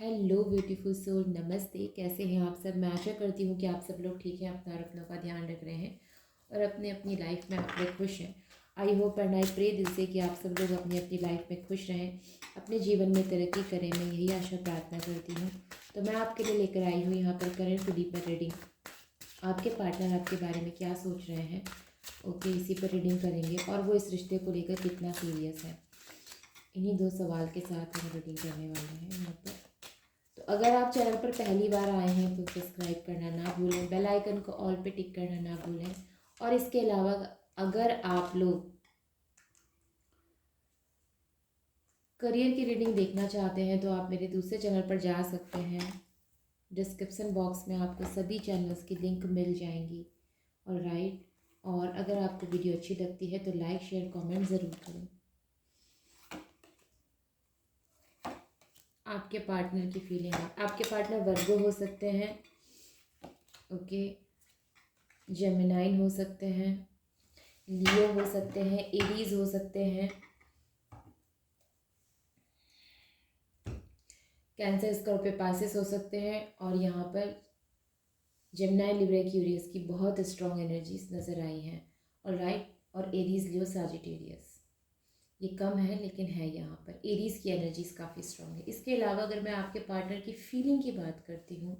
Hello beautiful soul, नमस्ते। कैसे हैं आप सब? मैं आशा करती हूँ कि आप सब लोग ठीक हैं, अपनों का ध्यान रख रहे हैं और अपने अपनी लाइफ में आप लोग खुश हैं। I hope and I pray दिल से कि आप सब लोग अपनी अपनी लाइफ में खुश रहें, अपने जीवन में तरक्की करें। मैं यही आशा प्रार्थना करती हूँ। तो मैं आपके लिए लेकर आई हूँ यहाँ पर करंट डीपर रीडिंग। आपके पार्टनर आपके बारे में क्या सोच रहे हैं, ओके, इसी पर रीडिंग करेंगे। और वो इस रिश्ते को लेकर कितना सीरियस है, इन्हीं दो सवाल के साथ हम रीडिंग करने वाले हैं यहाँ पर। तो अगर आप चैनल पर पहली बार आए हैं तो सब्सक्राइब करना ना भूलें, बेल आइकन को ऑल पे टिक करना ना भूलें। और इसके अलावा अगर आप लोग करियर की रीडिंग देखना चाहते हैं तो आप मेरे दूसरे चैनल पर जा सकते हैं। डिस्क्रिप्शन बॉक्स में आपको सभी चैनल्स की लिंक मिल जाएंगी। और राइट, और अगर आपको वीडियो अच्छी लगती है तो लाइक शेयर कमेंट ज़रूर करें। आपके पार्टनर की फीलिंग, आपके पार्टनर वर्गो हो सकते हैं, ओके, जेमिनाइन हो सकते हैं, लियो हो सकते हैं, एरीज हो सकते हैं, कैंसर स्कॉर्पियो पाइसेस हो सकते हैं। और यहाँ पर जेमिनाई लिब्रा एक्वेरियस की बहुत स्ट्रॉन्ग एनर्जीज नज़र आई हैं। और राइट, और एरीज लियो सजिटेरियस ये कम है लेकिन है, यहाँ पर एरीज की एनर्जीज काफ़ी स्ट्रॉन्ग है। इसके अलावा अगर मैं आपके पार्टनर की फीलिंग की बात करती हूँ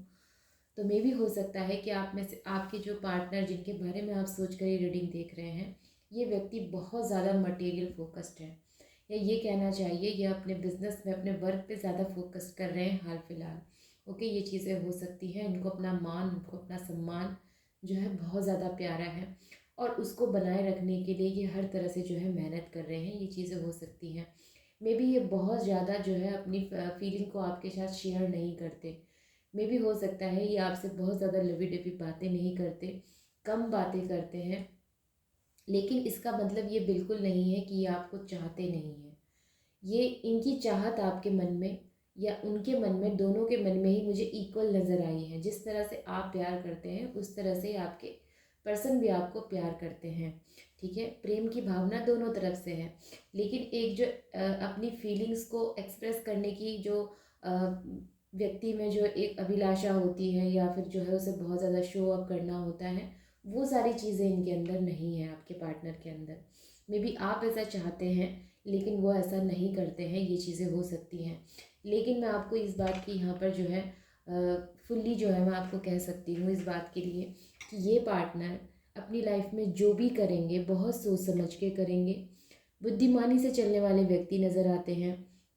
तो मे भी हो सकता है कि आप में से आपके जो पार्टनर जिनके बारे में आप सोच कर ये रीडिंग देख रहे हैं, ये व्यक्ति बहुत ज़्यादा मटेरियल फोकस्ड है, या ये कहना चाहिए ये अपने बिजनेस में अपने वर्क पे ज़्यादा फोकस कर रहे हैं हाल फिलहाल। ओके, ये चीज़ें हो सकती हैं। इनको अपना मान, उनको अपना सम्मान जो है बहुत ज़्यादा प्यारा है और उसको बनाए रखने के लिए ये हर तरह से जो है मेहनत कर रहे हैं। ये चीज़ें हो सकती हैं। मे बी ये बहुत ज़्यादा जो है अपनी फीलिंग को आपके साथ शेयर नहीं करते। मे भी हो सकता है ये आपसे बहुत ज़्यादा लवी डवी बातें नहीं करते, कम बातें करते हैं। लेकिन इसका मतलब ये बिल्कुल नहीं है कि ये आपको चाहते नहीं हैं। ये इनकी चाहत आपके मन में या उनके मन में, दोनों के मन में ही मुझे इक्वल नज़र आई है। जिस तरह से आप प्यार करते हैं उस तरह से आपके पर्सन भी आपको प्यार करते हैं। ठीक है, प्रेम की भावना दोनों तरफ से है। लेकिन एक जो अपनी फीलिंग्स को एक्सप्रेस करने की जो व्यक्ति में जो एक अभिलाषा होती है या फिर जो है उसे बहुत ज़्यादा शो अप करना होता है, वो सारी चीज़ें इनके अंदर नहीं है, आपके पार्टनर के अंदर। मे बी आप ऐसा चाहते हैं लेकिन वो ऐसा नहीं करते हैं, ये चीज़ें हो सकती हैं। लेकिन मैं आपको इस बात की यहाँ पर जो है फुल्ली जो है मैं आपको कह सकती हूँ इस बात के लिए कि ये पार्टनर अपनी लाइफ में जो भी करेंगे बहुत सोच समझ के करेंगे। बुद्धिमानी से चलने वाले व्यक्ति नज़र आते हैं।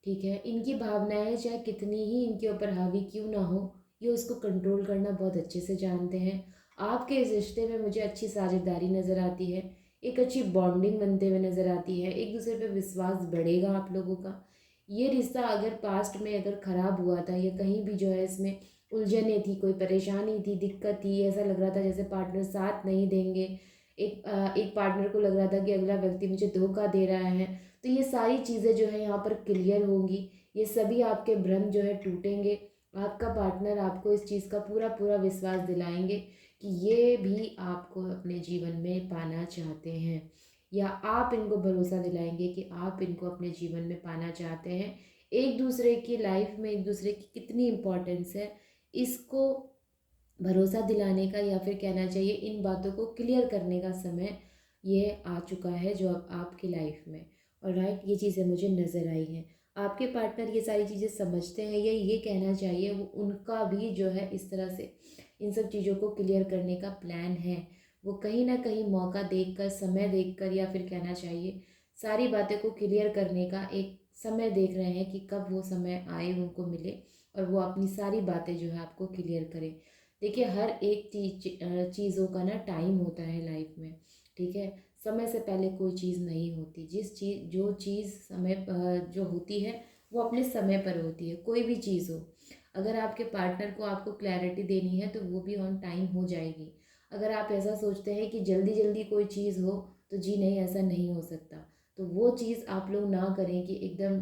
ठीक है, इनकी भावनाएं चाहे कितनी ही इनके ऊपर हावी क्यों ना हो, ये उसको कंट्रोल करना बहुत अच्छे से जानते हैं। आपके इस रिश्ते में मुझे अच्छी साझेदारी नज़र आती है, एक अच्छी बॉन्डिंग बनते हुए नज़र आती है, एक दूसरे पे विश्वास बढ़ेगा आप लोगों का। ये रिश्ता अगर पास्ट में अगर ख़राब हुआ था या कहीं भी जो है इसमें उलझने थी, कोई परेशानी थी, दिक्कत थी, ऐसा लग रहा था जैसे पार्टनर साथ नहीं देंगे, एक पार्टनर को लग रहा था कि अगला व्यक्ति मुझे धोखा दे रहा है, तो ये सारी चीज़ें जो है यहाँ पर क्लियर होंगी। ये सभी आपके भ्रम जो है टूटेंगे। आपका पार्टनर आपको इस चीज़ का पूरा पूरा विश्वास दिलाएंगे कि ये भी आपको अपने जीवन में पाना चाहते हैं, या आप इनको भरोसा दिलाएंगे कि आप इनको अपने जीवन में पाना चाहते हैं। एक दूसरे की लाइफ में एक दूसरे की कितनी इम्पोर्टेंस है, इसको भरोसा दिलाने का या फिर कहना चाहिए इन बातों को क्लियर करने का समय ये आ चुका है जो अब आपकी लाइफ में। और राइट, ये चीज़ें मुझे नज़र आई हैं। आपके पार्टनर ये सारी चीज़ें समझते हैं, या ये कहना चाहिए वो उनका भी जो है इस तरह से इन सब चीज़ों को क्लियर करने का प्लान है। वो कहीं ना कहीं मौका देखकर, समय देखकर, या फिर कहना चाहिए सारी बातें को क्लियर करने का एक समय देख रहे हैं कि कब वो समय आए, उनको मिले और वो अपनी सारी बातें जो है आपको क्लियर करें। देखिए, हर एक चीज़ों का ना टाइम होता है लाइफ में। ठीक है, समय से पहले कोई चीज़ नहीं होती। जो चीज़ समय जो होती है वो अपने समय पर होती है, कोई भी चीज़ हो। अगर आपके पार्टनर को आपको क्लैरिटी देनी है तो वो भी ऑन टाइम हो जाएगी। अगर आप ऐसा सोचते हैं कि जल्दी जल्दी कोई चीज़ हो, तो जी नहीं, ऐसा नहीं हो सकता। तो वो चीज़ आप लोग ना करें कि एकदम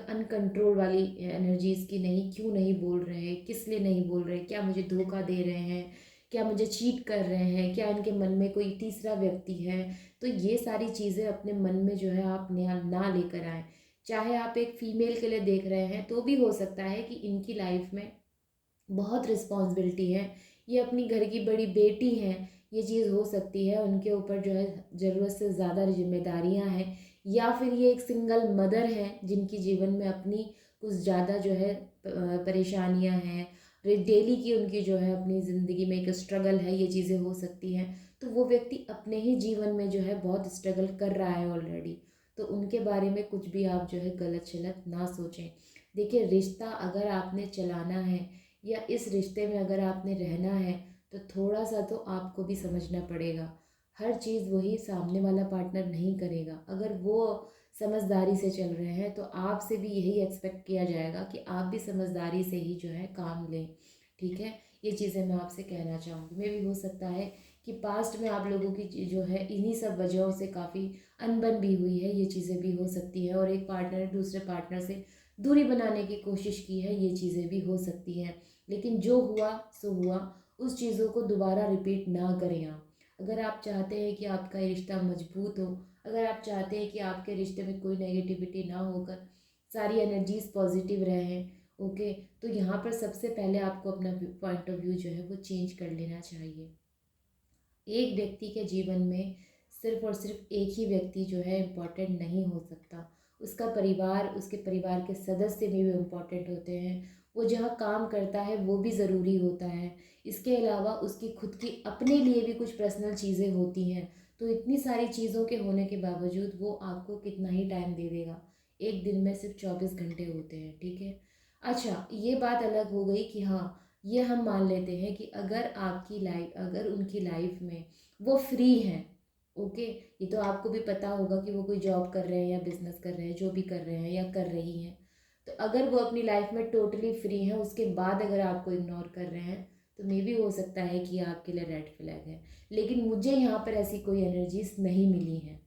अनकंट्रोल वाली एनर्जीज की, नहीं, क्यों नहीं बोल रहे हैं, किस लिए नहीं बोल रहे हैं, क्या मुझे धोखा दे रहे हैं, क्या मुझे चीट कर रहे हैं, क्या इनके मन में कोई तीसरा व्यक्ति है। तो ये सारी चीज़ें अपने मन में जो है आप ना ना लेकर आएँ। चाहे आप एक फीमेल के लिए देख रहे हैं तो भी हो सकता है कि इनकी लाइफ में बहुत रिस्पॉन्सिबिलिटी है, ये अपनी घर की बड़ी बेटी हैं, ये चीज़ हो सकती है, उनके ऊपर जो है ज़रूरत से ज़्यादा जिम्मेदारियां हैं, या फिर ये एक सिंगल मदर हैं जिनकी जीवन में अपनी कुछ ज़्यादा जो है परेशानियां हैं, डेली की उनकी जो है अपनी ज़िंदगी में एक स्ट्रगल है, ये चीज़ें हो सकती हैं। तो वो व्यक्ति अपने ही जीवन में जो है बहुत स्ट्रगल कर रहा है ऑलरेडी, तो उनके बारे में कुछ भी आप जो है गलत शलत ना सोचें। देखिए, रिश्ता अगर आपने चलाना है या इस रिश्ते में अगर आपने रहना है तो थोड़ा सा तो आपको भी समझना पड़ेगा। हर चीज़ वही सामने वाला पार्टनर नहीं करेगा। अगर वो समझदारी से चल रहे हैं तो आपसे भी यही एक्सपेक्ट किया जाएगा कि आप भी समझदारी से ही जो है काम लें। ठीक है, ये चीज़ें मैं आपसे कहना चाहूँगी। मे भी हो सकता है कि पास्ट में आप लोगों की जो है इन्हीं सब वजहों से काफ़ी अनबन भी हुई है, ये चीज़ें भी हो सकती है, और एक पार्टनर ने दूसरे पार्टनर से दूरी बनाने की कोशिश की है, ये चीज़ें भी हो सकती हैं। लेकिन जो हुआ सो हुआ, उस चीज़ों को दोबारा रिपीट ना करें आप। अगर आप चाहते हैं कि आपका ये रिश्ता मजबूत हो, अगर आप चाहते हैं कि आपके रिश्ते में कोई नेगेटिविटी ना होकर सारी एनर्जीज पॉजिटिव रहें, ओके, तो यहाँ पर सबसे पहले आपको अपना पॉइंट ऑफ व्यू जो है वो चेंज कर लेना चाहिए। एक व्यक्ति के जीवन में सिर्फ और सिर्फ एक ही व्यक्ति जो है इम्पॉर्टेंट नहीं हो सकता, उसका परिवार, उसके परिवार के सदस्य भी इम्पॉर्टेंट होते हैं, वो जहाँ काम करता है वो भी ज़रूरी होता है, इसके अलावा उसकी खुद की अपने लिए भी कुछ पर्सनल चीज़ें होती हैं। तो इतनी सारी चीज़ों के होने के बावजूद वो आपको कितना ही टाइम दे देगा, एक दिन में सिर्फ 24 घंटे होते हैं, ठीक है। अच्छा, ये बात अलग हो गई कि हाँ, ये हम मान लेते हैं कि अगर आपकी लाइफ, अगर उनकी लाइफ में वो फ्री हैं, ओके, ये तो आपको भी पता होगा कि वो कोई जॉब कर रहे हैं या बिजनेस कर रहे हैं, जो भी कर रहे हैं या कर रही हैं, तो अगर वो अपनी लाइफ में टोटली फ्री हैं, उसके बाद अगर आपको इग्नोर कर रहे हैं तो मे भी हो सकता है कि आपके लिए रेड फ्लैग है। लेकिन मुझे यहाँ पर ऐसी कोई एनर्जीज नहीं मिली हैं।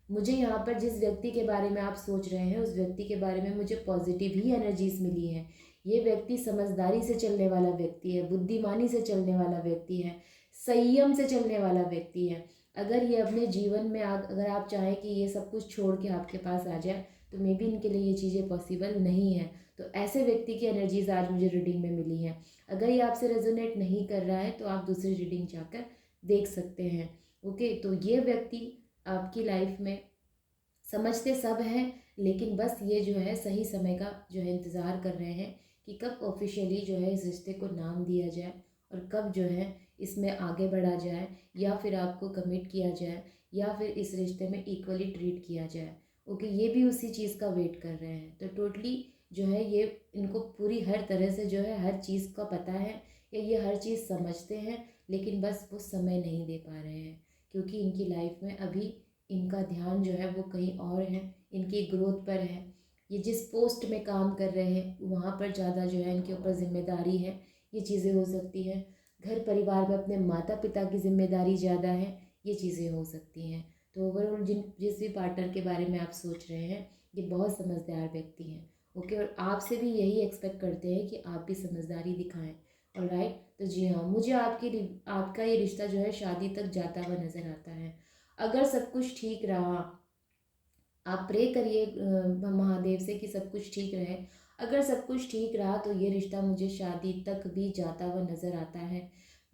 मुझे यहाँ पर जिस व्यक्ति के बारे में आप सोच रहे हैं उस व्यक्ति के बारे में मुझे पॉजिटिव ही एनर्जीज मिली हैं। ये व्यक्ति समझदारी से चलने वाला व्यक्ति है, बुद्धिमानी से चलने वाला व्यक्ति है, संयम से चलने वाला व्यक्ति है। अगर ये अपने जीवन में अगर आप चाहें कि ये सब कुछ छोड़ के आपके पास आ जाए तो मे बी इनके लिए ये चीज़ें पॉसिबल नहीं है। तो ऐसे व्यक्ति की एनर्जीज आज मुझे रीडिंग में मिली हैं। अगर ये आपसे रेजोनेट नहीं कर रहा है तो आप दूसरी रीडिंग जाकर देख सकते हैं। ओके, तो ये व्यक्ति आपकी लाइफ में समझते सब हैं, लेकिन बस ये जो है सही समय का जो है इंतज़ार कर रहे हैं कि कब ऑफिशियली जो है इस रिश्ते को नाम दिया जाए और कब जो है इसमें आगे बढ़ा जाए, या फिर आपको कमिट किया जाए, या फिर इस रिश्ते में इक्वली ट्रीट किया जाए। ओके, ये भी उसी चीज़ का वेट कर रहे हैं। तो टोटली जो है ये इनको पूरी हर तरह से जो है हर चीज़ का पता है, या ये हर चीज़ समझते हैं, लेकिन बस वो समय नहीं दे पा रहे हैं क्योंकि इनकी लाइफ में अभी इनका ध्यान जो है वो कहीं और है, इनकी ग्रोथ पर है। ये जिस पोस्ट में काम कर रहे हैं वहाँ पर ज़्यादा जो है इनके ऊपर जिम्मेदारी है, ये चीज़ें हो सकती हैं। घर परिवार में अपने माता पिता की जिम्मेदारी ज़्यादा है, ये चीज़ें हो सकती हैं। तो ओवरऑल जिस भी पार्टनर के बारे में आप सोच रहे हैं ये बहुत समझदार व्यक्ति हैं, ओके, और आपसे भी यही एक्सपेक्ट करते हैं कि आप भी समझदारी दिखाएं। ऑलराइट, तो जी हाँ, मुझे आपका ये रिश्ता जो है शादी तक जाता हुआ नज़र आता है। अगर सब कुछ ठीक रहा, आप प्रे करिए महादेव से कि सब कुछ ठीक रहे। अगर सब कुछ ठीक रहा तो ये रिश्ता मुझे शादी तक भी जाता हुआ नज़र आता है।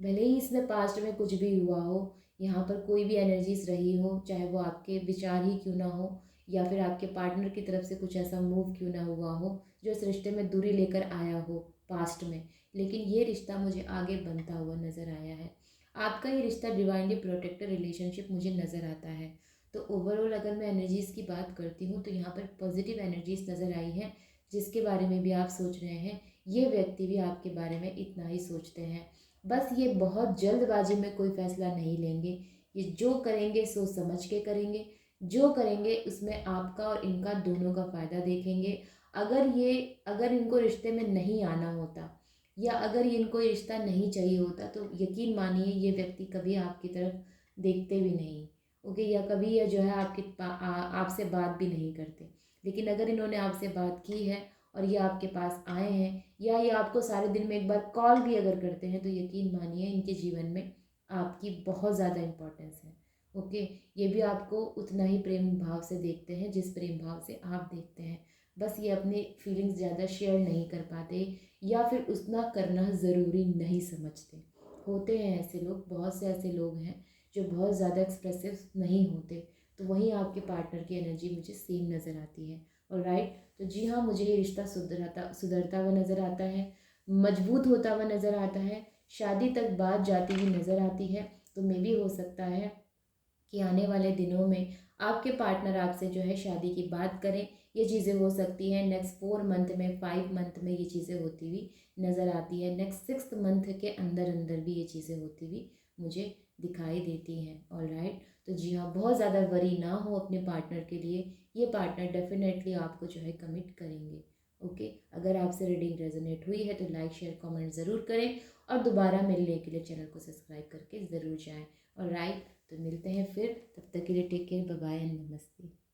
भले ही इसमें पास्ट में कुछ भी हुआ हो, यहाँ पर कोई भी एनर्जीज रही हो, चाहे वो आपके विचार ही क्यों ना हो, या फिर आपके पार्टनर की तरफ से कुछ ऐसा मूव क्यों ना हुआ हो जो इस रिश्ते में दूरी लेकर आया हो पास्ट में, लेकिन ये रिश्ता मुझे आगे बनता हुआ नज़र आया है। आपका ये रिश्ता डिवाइनली प्रोटेक्टेड रिलेशनशिप मुझे नज़र आता है। तो ओवरऑल अगर मैं एनर्जीज़ की बात करती हूँ तो यहाँ पर पॉजिटिव एनर्जीज नज़र आई हैं। जिसके बारे में भी आप सोच रहे हैं ये व्यक्ति भी आपके बारे में इतना ही सोचते हैं। बस ये बहुत जल्दबाजी में कोई फैसला नहीं लेंगे, ये जो करेंगे सोच समझ के करेंगे, जो करेंगे उसमें आपका और इनका दोनों का फ़ायदा देखेंगे। अगर इनको रिश्ते में नहीं आना होता, या अगर इनको ये रिश्ता नहीं चाहिए होता, तो यकीन मानिए ये व्यक्ति कभी आपकी तरफ देखते भी नहीं, ओके, या कभी ये जो है आपसे बात भी नहीं करते। लेकिन अगर इन्होंने आपसे बात की है और ये आपके पास आए हैं, या ये आपको सारे दिन में एक बार कॉल भी अगर करते हैं, तो यकीन मानिए इनके जीवन में आपकी बहुत ज़्यादा इम्पोर्टेंस है। ओके, ये भी आपको उतना ही प्रेम भाव से देखते हैं जिस प्रेम भाव से आप देखते हैं। बस ये अपनी फीलिंग्स ज़्यादा शेयर नहीं कर पाते या फिर उतना करना ज़रूरी नहीं समझते। होते हैं ऐसे लोग, बहुत से ऐसे लोग हैं जो बहुत ज़्यादा एक्सप्रेसिव नहीं होते। तो वहीं आपके पार्टनर की एनर्जी मुझे सेम नज़र आती है। और राइट, तो जी हाँ, मुझे ये रिश्ता सुधरता हुआ नज़र आता है, मजबूत होता हुआ नज़र आता है, शादी तक बात जाती हुई नज़र आती है। तो मे भी हो सकता है कि आने वाले दिनों में आपके पार्टनर आपसे जो है शादी की बात करें। ये चीज़ें हो सकती हैं नेक्स्ट 4 मंथ में, 5 मंथ में ये चीज़ें होती हुई नज़र आती है। नेक्स्ट 6th मंथ के अंदर अंदर भी ये चीज़ें होती हुई मुझे दिखाई देती हैं। ऑलराइट, तो जी हाँ, बहुत ज़्यादा वरी ना हो अपने पार्टनर के लिए। ये पार्टनर डेफिनेटली आपको जो है कमिट करेंगे। ओके, अगर आपसे रीडिंग रेजोनेट हुई है तो लाइक शेयर कमेंट ज़रूर करें और दोबारा मिलने के लिए चैनल को सब्सक्राइब करके ज़रूर जाएँ। और राइट, तो मिलते हैं फिर, तब तक के लिए take care, bye bye and नमस्ते।